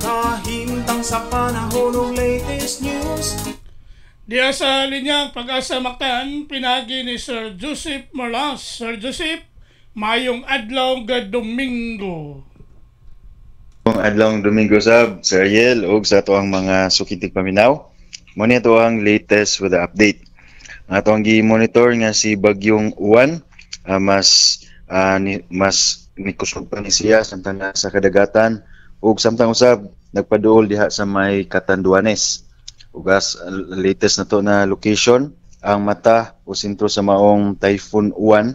Kahimtang sa panahon ng latest news. Diya sa linyang Pag-asa Mactan, pinagi ni Sir Joseph Morlas. Sir Joseph, mayong adlaw nga Domingo. Kung adlong Domingo sab, Sir Ariel, ug sa ato ang mga sukitig paminaw. Muna ito ang latest with the update. Ang ato ang gi-monitor nga si Bagyong Uwan, mas nikusog pa ni siya samtang sa kadagatan ug samtang usab nagpaduol diha sa may Catanduanes. Ug as latest na to na location, ang mata o sentro sa maong Typhoon Uwan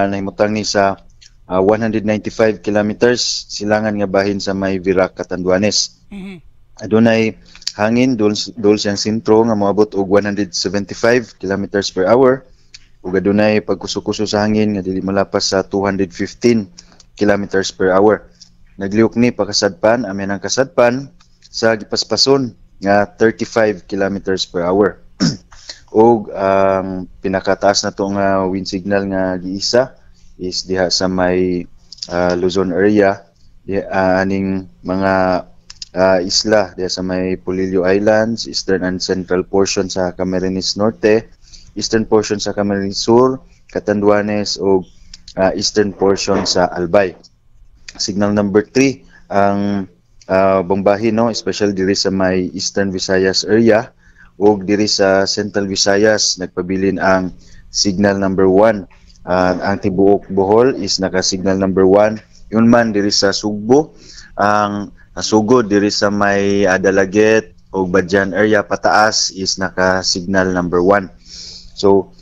nahimutang ni sa 195 kilometers silangan nga bahin sa may Virac, Catanduanes. Adunay hangin dul siyang sentro nga moabot og 175 kilometers per hour ug adunay pagkuso-kuso sa hangin nga dili malapas sa 215 kilometers per hour. Nagliuk ni pakasadpan amin ang kasadpan sa gipaspason nga 35 kilometers per hour. ug ang pinakataas na to nga wind signal nga giisa is diha sa may Luzon area, aning mga isla diha sa may Polillo Islands, eastern and central portion sa Camarines Norte, eastern portion sa Camarines Sur, Catanduanes ug eastern portion sa Albay. Signal number 3 ang bangbahin, no, especially diri sa may Eastern Visayas area ug diri sa Central Visayas nagpabilin ang signal number 1. Ang tibuok Bohol is naka-signal number 1. Yun man diri sa Sugbo, ang sugod diri sa may Adalaget o Badyan area pataas is naka-signal number 1. So,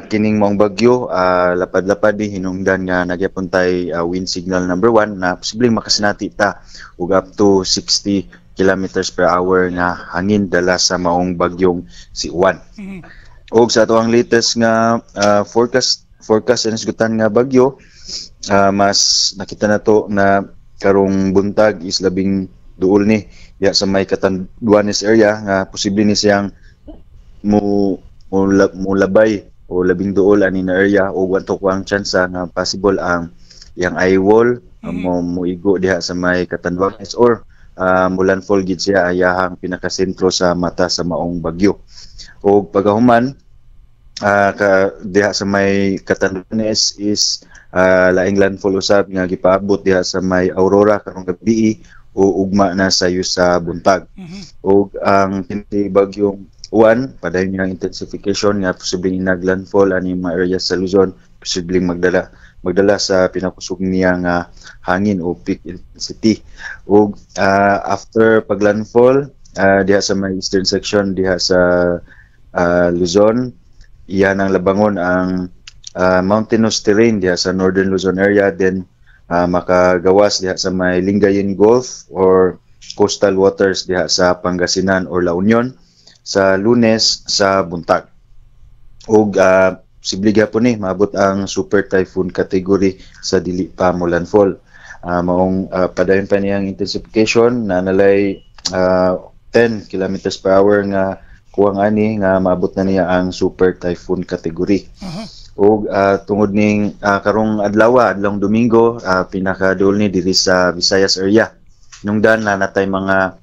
kining maong bagyo, lapad-lapad di hinungdan nga nagyapuntay wind signal number 1 na posibleng makasinati ta ug up to 60 kilometers per hour nga hangin dala sa maong bagyong si Uwan. Og sa ato ang latest nga forecast and isgutan nga bagyo, mas nakita na to na karong buntag is labing duol ni ya sa may Catanduanes area nga posible ni siyang mulabay o labing duol ani na area o wanto ko ang chance nga possible ang yang eyewall moigo diha sa may Catanduanes or mulanfall gid siya ayahang pinakasentro sa mata sa maong bagyo. O pagahuman diha sa may Catanduanes is laing landfall usab nga gipaabot diha sa may Aurora karong gabi o ugma na sayo sa buntag. O ang bagyong Uwan, padayon niyang intensification nga posibleng naglandfall ani mga areas sa Luzon, posibleng magdala sa pinakusog niya nga hangin o peak intensity. Ug after paglandfall diha sa may eastern section diha sa Luzon, iyan ang labangon ang mountainous terrain diha sa northern Luzon area, then makagawas diha sa may Lingayen Gulf or coastal waters diha sa Pangasinan or La Union sa Lunes sa buntag. Ug posible gyapon ni maabot ang super typhoon category sa dili pa mo landfall. Maong padayon pa niyang intensification na nalay 10 kilometers per hour nga kuwang ani nga maabot na niya ang super typhoon category. Ug tungod ning karong adlawng Domingo, pinakadul ni diri sa Visayas area. Nungdan na natay mga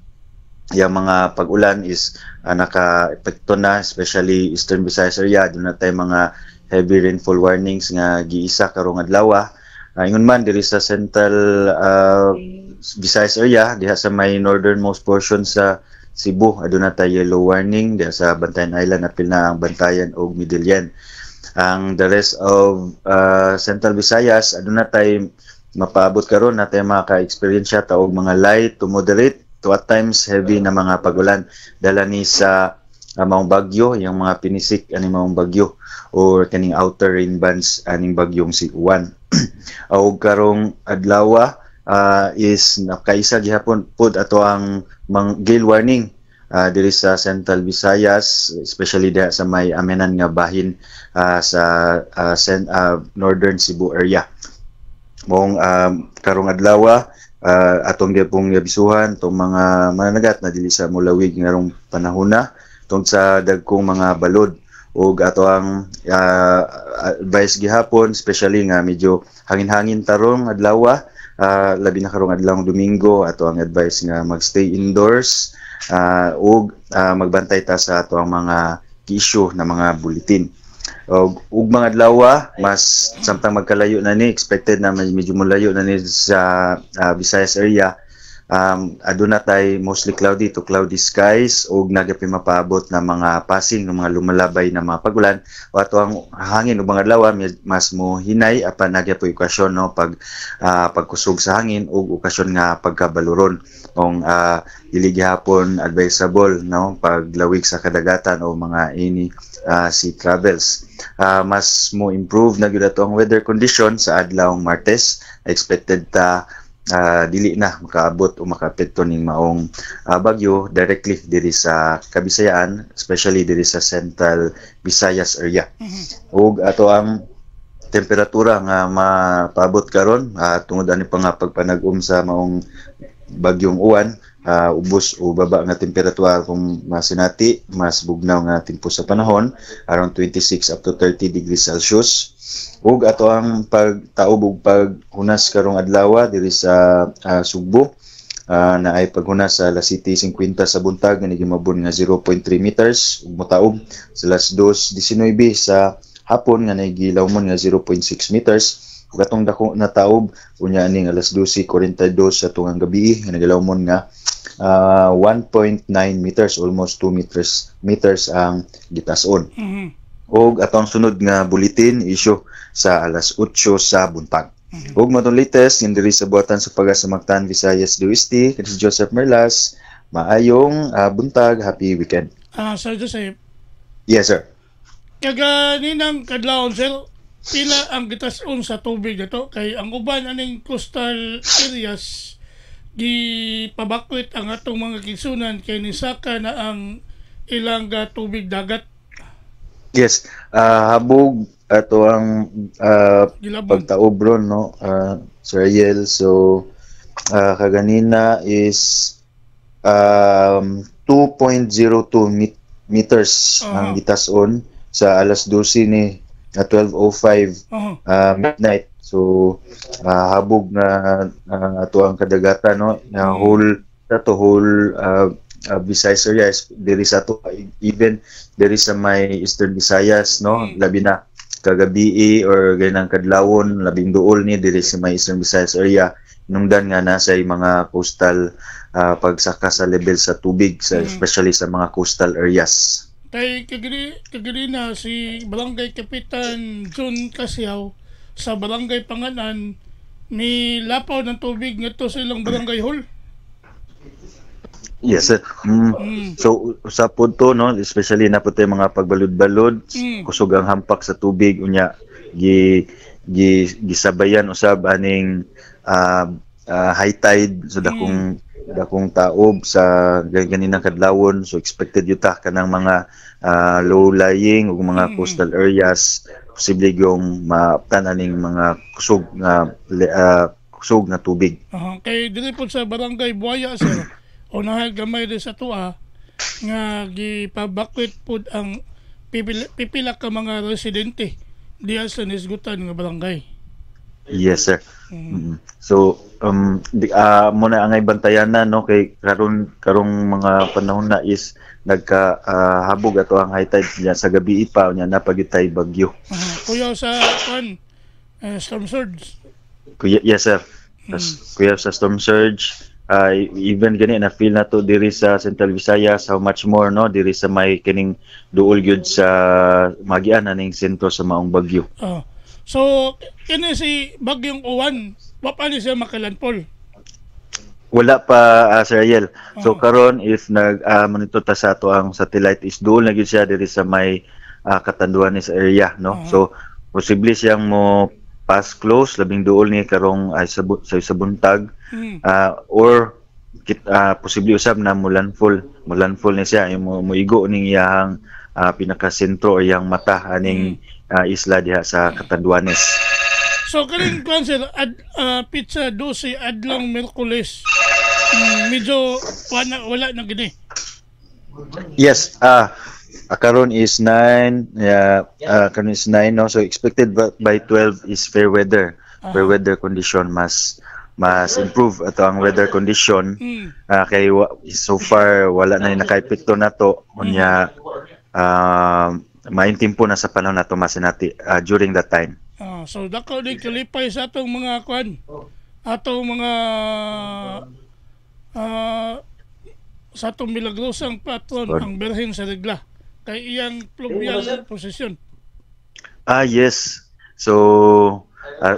pag-ulan is naka-epekto na, especially Eastern Visayas area. Doon na tayo mga heavy rainfall warnings nga giisa karong adlaw. Ingon man diri sa Central Visayas area diha sa may northernmost portion sa Cebu, aduna na tayo yellow warning diha sa Bantayan Island, apil na ang Bantayan ug Midillian. Ang the rest of Central Visayas aduna na tayo mapaabot karon na tayo maka-experience ta og mga light to moderate to at times heavy na mga pagulan dala ni sa maong bagyo, yung mga pinisik ani maong bagyo or kaning outer rain bands aning bagyong si Uwan. Og karong adlaw is nakaisa gihapon pud ato ang gale warning diri sa Central Visayas, especially diha sa may amenan nga bahin sa northern Cebu area. Mong karong adlaw atong pong yabisuhan tong mga mananagat na dili sa mulawig ngarong panahon na tungod sa dagkong mga balod ug ato ang advice gihapon, especially nga medyo hangin-hangin tarong adlaw, labi na karong adlaw Domingo ato ang advice nga magstay indoors ug magbantay ta sa ato ang mga issue na mga bulletin. Ug mga adlaw mas samtang magkalayo na ni, expected na medyo mulayo na ni sa Visayas area. Aduna tay mostly cloudy to cloudy skies ug nagapi mapaabot na mga passing ng mga lumalabay na mga pagulan o ato ang hangin ug mga adlaw mas mo hinay apan nagapi okasyon no pagkusog sa hangin ug okasyon nga pagkabaluron ong dili gihapon advisable no paglawig sa kadagatan o mga ini sea travels. Mas mo improve na gyud ato ang weather condition sa adlawng Martes. Expected ta dili na makaabot o makapekto ning maong bagyo directly diri sa Kabisayaan, especially diri sa Central Visayas area. Ug ato ang temperatura nga mapaabot karon tungod ani pa nga pagpanag-um sa maong bagyong uwan, ubos o baba nga temperatura kung masinati, mas bugnaw nga tempo sa panahon, around 26 up to 30 degrees Celsius. Ug ato ang pagtaob ug paghunas karong adlaw diri sa Sugbo, na ay paghunas sa alas 7:50 sa buntag nga gimabon nga 0.3 meters ug motaob sa alas 2:19 sa hapon nga nagilawmon nga 0.6 meters. Ug atong dako na taob unya aning alas 12:42 sa tungang gabi nga nagilawmon nga 1.9 meters, almost 2 meters ang gitason. Og atong sunod nga bulletin issue sa alas 8 sa buntag. Ug matong latest yung diri sa buhatan sa Pag-asa Mactan, Visayas do Este, si Joseph Merlas. Maayong buntag, happy weekend. Sir Joseph. Yes sir. Kaganinang kadlawon sir, pila ang gitason sa tubig nato kay ang uban aning coastal areas gipabakwit ang atong mga kisunan kay nisaka na ang ilang tubig dagat. Yes, habog ato ang pagtaob ron no, Sir Ariel. So kaganina is 2.02 meters ang gitason sa alas 12 ni 12:05 midnight. So habog na ato ang kadagatan no, na whole Visayas area diri sa to, even diri sa may Eastern Visayas no, labi na kagabi or ganang kadlawon labing duol ni diri sa may Eastern Visayas area nungdan nga nasa mga coastal pagsaka sa level sa tubig especially sa mga coastal areas. Kay kagiri na si Barangay Kapitan John Casiao sa Barangay Panganan ni lapaw ng tubig ngadto sa ilang barangay hall. Yes sir. So sa punto no, especially na po tayo mga pagbalud-balud, kusog ang hampak sa tubig unya gisabayan usab aning high tide so dakong taob sa ganinang kadlawon. So expected yuta kanang mga low lying ug mga coastal areas posible yung maaptan aning mga kusog na tubig. Kay dili po sa Barangay Buaya sir o nahagamay rin sa tuwa nga gipabakwit pud ang pipila ka mga residente diya sa nisgutan nga barangay. Yes sir. So muna angay bantayan na no kay karong mga panahon na is nagkahabog ato ang high tide diya sa gabi pa unya napagitay bagyo. Kuya sa storm surge. Yes sir. Kuya sa storm surge. Even gani na feel na to diri sa Central Visayas, how much more no diri sa may kining duol gyud sa magian aning sentro sa maong bagyo. So kini si bagyong uwan wa pa ni siya makalandfall. Wala pa Sir Ariel. So karon if monitor ta sa ato ang satellite is duol na gyud siya diri sa may Catanduanes area no. So posible siyang mo pass close labing duol ni karong sa buntag or posible usab na mulanfall ni siya muigo ning iyang pinaka-sentro o iyang mata aning isla diha sa Catanduanes. So kaning sir pizza 12 adlong Miyerkules medyo wala na gini. Yes, karon is 9 karon is 9 no, so expected by 12 is fair weather condition mas mas improve ato ang weather condition. Kay so far wala na nakaepekto nato unya maintimpo na sa panahon nato masinati during that time. So dako di kalipay sa atong mga kwan, atong mga sa atong milagrosang patron ang Birhen sa Regla kay iyang pluvial posisyon. Yes. So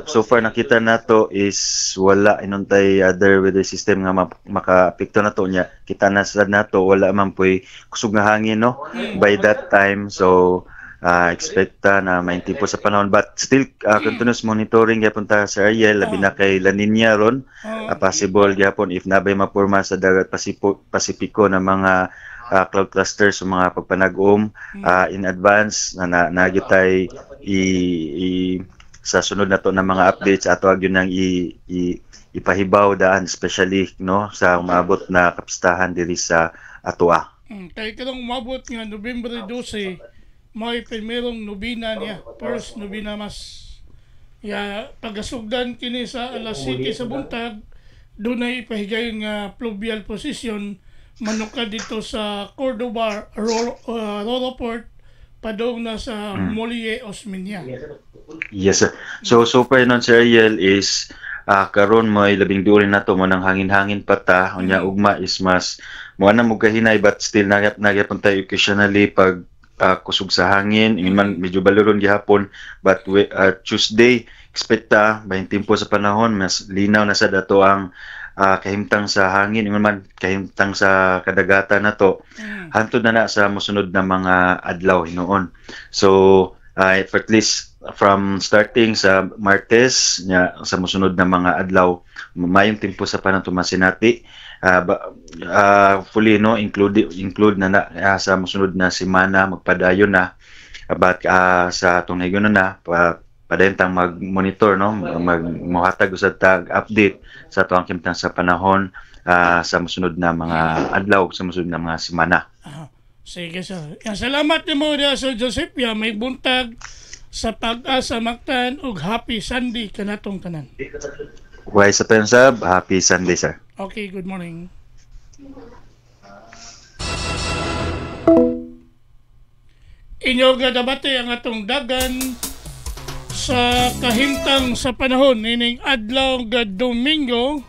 so far nakita nato is wala inuntay other weather system nga makaapekto nato nya. Kita na sad nato wala man poy kusog nga hangin no by that time. So expecta na maintimpo sa panahon but still continuous monitoring gyapon ta sa Ariel labi na kay La Nina ron. Possible gyapon if nabay maporma sa dagat Pasipiko na mga cloud clusters o mga pagpanag-om in advance na nagyutay sa sunod na to na mga updates ato yun nang ipahibaw daan especially no sa umabot na kapistahan diri sa atoa. Kay kanang umabot nga Nobyembre 12 may primerong nobina niya, first nobina mas. Pagasugdan kini sa alas 7 sa buntag, doon ay ipahigayon nga pluvial position, manuka dito sa Cordoba, Roraport, padong na sa Molie, Osmeña. Yes, sir. So far nun si Ariel is karon mo labing duolin nato mo nang hangin-hangin pata, unya ugma is mas mo na mo kahinay but still nagyapon tayo occasionally pag kusog sa hangin, ingin man medyo baliron gihapon but Tuesday expecta bahin timpo sa panahon mas linaw na sa dato ang kahimtang sa hangin, ingin man kahimtang sa kadagatan nato hantod na sa mosunod na mga adlaw hinuon. So at least from starting sa Martes nya sa mosunod na mga adlaw mayong timpo sa panahon tumasinati fully no include na sa mosunod na semana magpadayon na but sa atong higon na padayong mag-monitor no magmuhatag usad tag update sa atong kimtang sa panahon sa mosunod na mga adlaw sa mosunod na mga semana. Sige sir. Salamat nimo dia Sir Joseph may buntag sa Pag-asa Mactan ug happy Sunday kanatong tanan. Why sa pensab, happy Sunday sir. Okay, good morning. Inyo gadabate ang atong dagan sa kahimtang sa panahon ining adlaw nga Domingo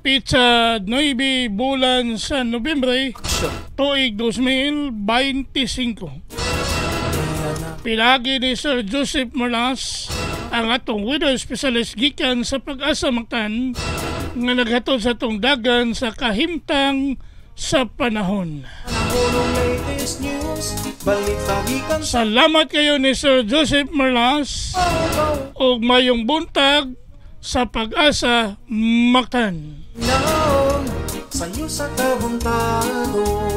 pizza 9 bulan sa Nobyembre tuig 2025. Pilagi ni Sir Joseph Morlas ang atong weather specialist gikan sa Pag-asa Mactan nga naghatod sa atong dagan sa kahimtang sa panahon. Salamat kayo ni Sir Joseph Morlas ug mayong buntag sa Pag-asa Mactan. Sayo sa kabuntagon